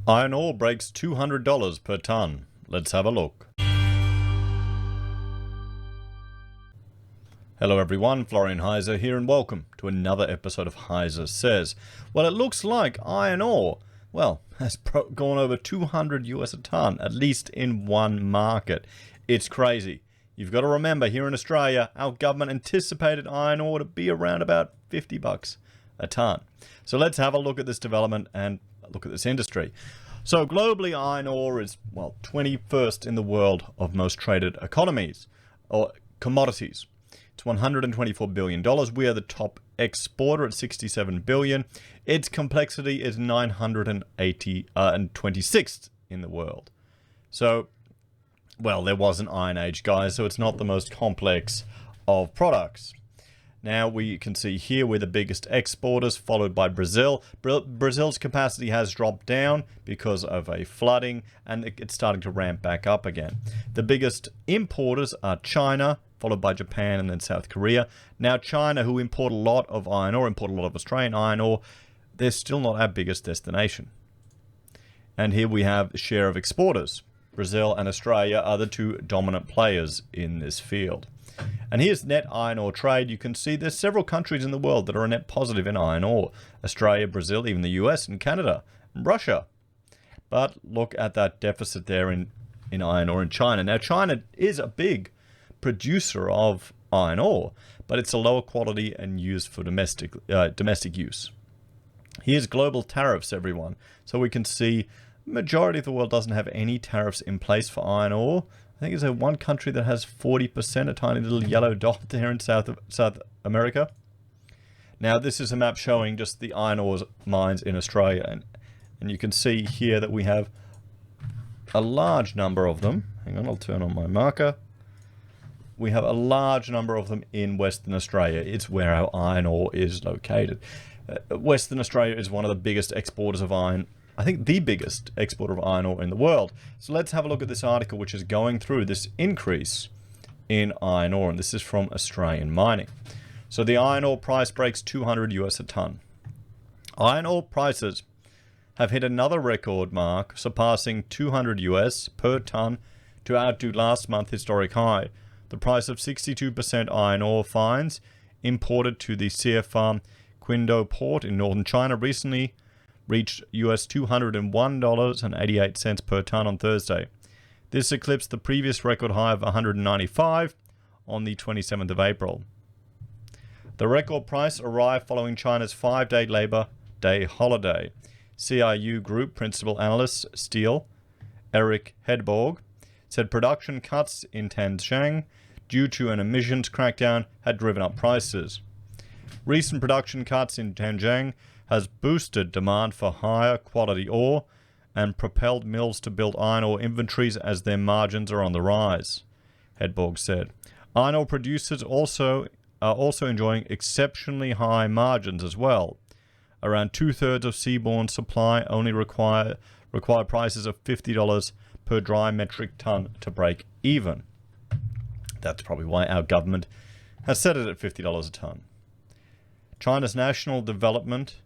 Iron ore breaks $200 per tonne. Let's have a look. Hello everyone, Florian.Heise here and welcome to another episode of HeiseSays. Well, it looks like iron ore, has gone over 200 US a tonne, at least in one market. It's crazy. You've got to remember, here in Australia, our government anticipated iron ore to be around about $50 a tonne. So let's have a look at this development and look at this industry. So globally, iron ore is, 21st in the world of most traded economies, or commodities. It's $124 billion. We are the top exporter at $67 billion. Its complexity is 926th in the world. So, there was an Iron Age, guys, so it's not the most complex of products. Now we can see here we're the biggest exporters, followed by Brazil. Brazil's capacity has dropped down because of a flooding, and it's starting to ramp back up again. The biggest importers are China, followed by Japan, and then South Korea. Now China, who import a lot of iron ore, import a lot of Australian iron ore, they're still not our biggest destination. And here we have the share of exporters. Brazil and Australia are the two dominant players in this field. And here's net iron ore trade. You can see there's several countries in the world that are a net positive in iron ore. Australia, Brazil, even the US and Canada, and Russia. But look at that deficit there in iron ore in China. Now China is a big producer of iron ore, but it's a lower quality and used for domestic use. Here's global tariffs, everyone. So we can see majority of the world doesn't have any tariffs in place for iron ore. I think there's one country that has 40%, a tiny little yellow dot there in South America. Now this is a map showing just the iron ore mines in Australia, and you can see here that we have a large number of them. Hang on, I'll turn on my marker. We have a large number of them in Western Australia. It's where our iron ore is located. Western Australia is one of the biggest exporters of iron, I think the biggest exporter of iron ore in the world. So let's have a look at this article, which is going through this increase in iron ore, and this is from Australian Mining. So the iron ore price breaks 200 US a tonne. Iron ore prices have hit another record mark, surpassing 200 US per tonne to outdo last month's historic high. The price of 62% iron ore fines imported to the CFR Qingdao port in northern China recently reached US $201.88 per tonne on Thursday. This eclipsed the previous record high of $195 on the 27th of April. The record price arrived following China's 5-day Labor Day holiday. CRU Group Principal Analyst Steel, Eric Hedborg, said production cuts in Tanzhang due to an emissions crackdown had driven up prices. Recent production cuts in Tanzhang has boosted demand for higher quality ore and propelled mills to build iron ore inventories as their margins are on the rise, Hedborg said. Iron ore producers are also enjoying exceptionally high margins as well. Around 2/3 of seaborne supply only require prices of $50 per dry metric ton to break even. That's probably why our government has set it at $50 a ton. China's National Development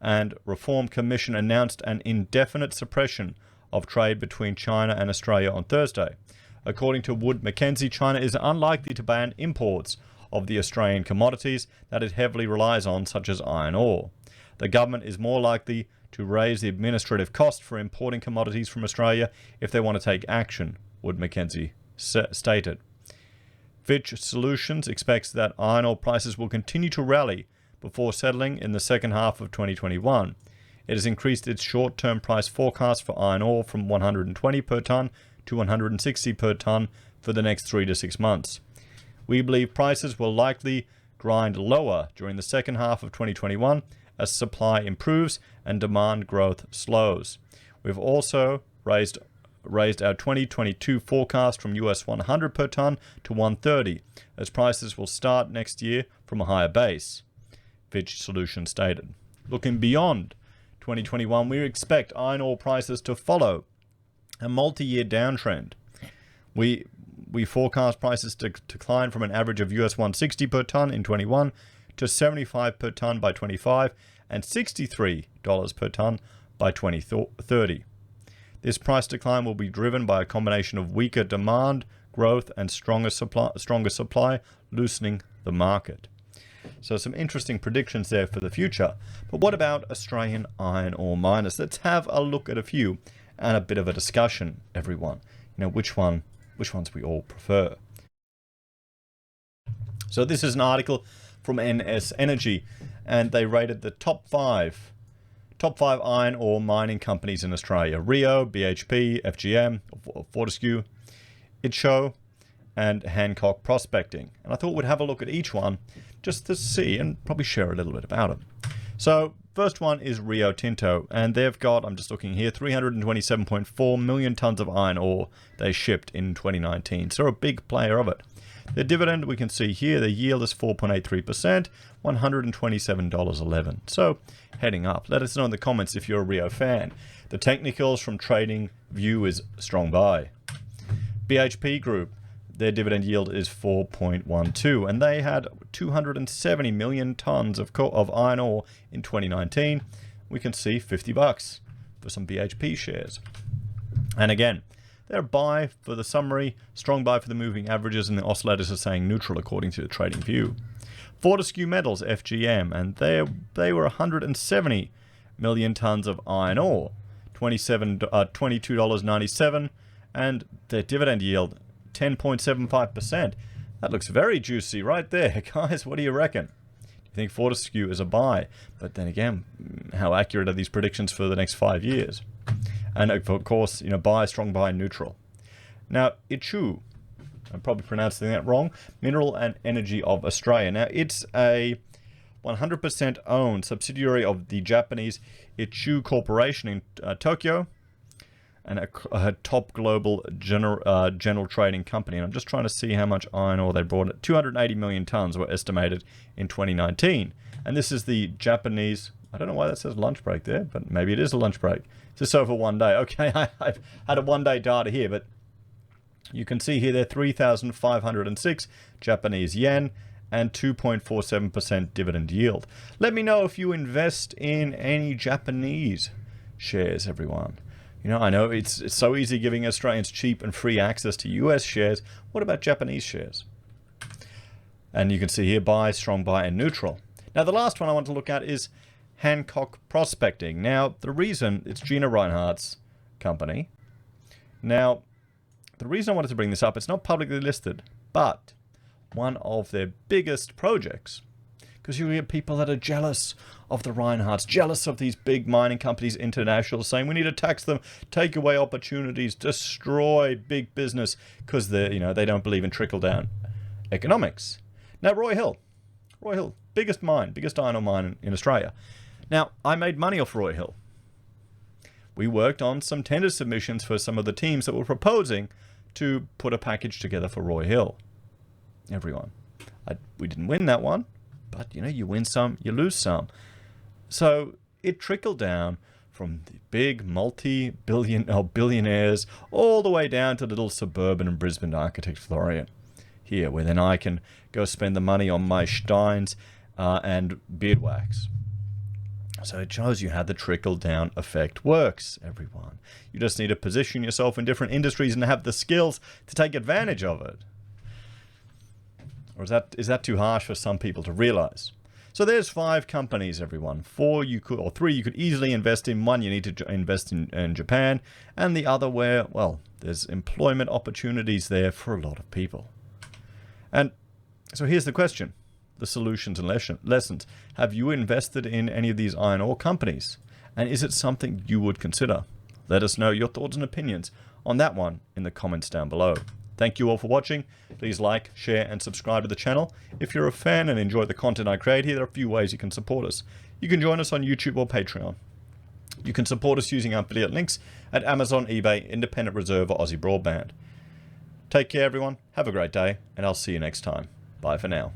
and Reform Commission announced an indefinite suppression of trade between China and Australia on Thursday. According to Wood Mackenzie, China is unlikely to ban imports of the Australian commodities that it heavily relies on, such as iron ore. The government is more likely to raise the administrative cost for importing commodities from Australia if they want to take action, Wood Mackenzie stated. Fitch Solutions expects that iron ore prices will continue to rally before settling in the second half of 2021. It has increased its short-term price forecast for iron ore from $120 per tonne to $160 per tonne for the next 3 to 6 months. We believe prices will likely grind lower during the second half of 2021 as supply improves and demand growth slows. We've also raised our 2022 forecast from US $100 per tonne to $130, as prices will start next year from a higher base, Fitch Solutions stated. Looking beyond 2021, we expect iron ore prices to follow a multi-year downtrend. We forecast prices to decline from an average of US $160 per tonne in 21 to $75 per tonne by 25 and $63 per tonne by 2030. This price decline will be driven by a combination of weaker demand growth and stronger supply, loosening the market. So some interesting predictions there for the future. But what about Australian iron ore miners? Let's have a look at a few and a bit of a discussion, everyone. You know, which ones we all prefer. So this is an article from NS Energy, and they rated the top five iron ore mining companies in Australia: Rio, BHP, FGM, Fortescue, Itcho, and Hancock Prospecting. And I thought we'd have a look at each one just to see and probably share a little bit about it. So first one is Rio Tinto, and they've got, I'm just looking here, 327.4 million tons of iron ore they shipped in 2019. So a big player of it. Their dividend, we can see here, the yield is 4.83%, $127.11. So heading up. Let us know in the comments if you're a Rio fan. The technicals from Trading View is strong buy. BHP Group, their dividend yield is 4.12, and they had 270 million tons of iron ore in 2019. We can see $50 for some BHP shares. And again, they're a buy for the summary, strong buy for the moving averages, and the oscillators are saying neutral according to the Trading View. Fortescue Metals, FGM, and they were 170 million tons of iron ore, $22.97, and their dividend yield 10.75%. That looks very juicy right there, guys. What do you reckon? Do you think Fortescue is a buy? But then again, how accurate are these predictions for the next 5 years? And of course, you know, buy, strong buy, neutral. Now, Itchu, I'm probably pronouncing that wrong, Mineral and Energy of Australia. Now, it's a 100% owned subsidiary of the Japanese Itchu Corporation in Tokyo, and a top global general trading company. And I'm just trying to see how much iron ore they brought. 280 million tons were estimated in 2019. And this is the Japanese, I don't know why that says lunch break there, but maybe it is a lunch break. It's just over 1 day. Okay, I've had a 1 day data here, but you can see here they're 3,506 Japanese yen and 2.47% dividend yield. Let me know if you invest in any Japanese shares, everyone. You know, I know it's so easy giving Australians cheap and free access to US shares. What about Japanese shares? And you can see here buy, strong buy, and neutral. Now, the last one I want to look at is Hancock Prospecting. Now, the reason, it's Gina Reinhardt's company. Now, the reason I wanted to bring this up, it's not publicly listed, but one of their biggest projects, because you get people that are jealous of the Reinhardts, jealous of these big mining companies, international, saying we need to tax them, take away opportunities, destroy big business, because they don't believe in trickle-down economics. Now, Roy Hill, biggest iron ore mine in Australia. Now, I made money off Roy Hill. We worked on some tender submissions for some of the teams that were proposing to put a package together for Roy Hill. Everyone, we didn't win that one. But, you know, you win some, you lose some. So it trickled down from the big billionaires all the way down to little suburban and Brisbane architect Florian here, where then I can go spend the money on my steins and beard wax. So it shows you how the trickle-down effect works, everyone. You just need to position yourself in different industries and have the skills to take advantage of it. Or is that too harsh for some people to realize? So there's 5 companies, everyone. 3 you could easily invest in. 1 you need to invest in Japan, and the other where, well, there's employment opportunities there for a lot of people. And so here's the question, the solutions and lessons. Have you invested in any of these iron ore companies? And is it something you would consider? Let us know your thoughts and opinions on that one in the comments down below. Thank you all for watching. Please like, share, and subscribe to the channel. If you're a fan and enjoy the content I create here, there are a few ways you can support us. You can join us on YouTube or Patreon. You can support us using our affiliate links at Amazon, eBay, Independent Reserve, or AussieBroadband. Take care, everyone. Have a great day, and I'll see you next time. Bye for now.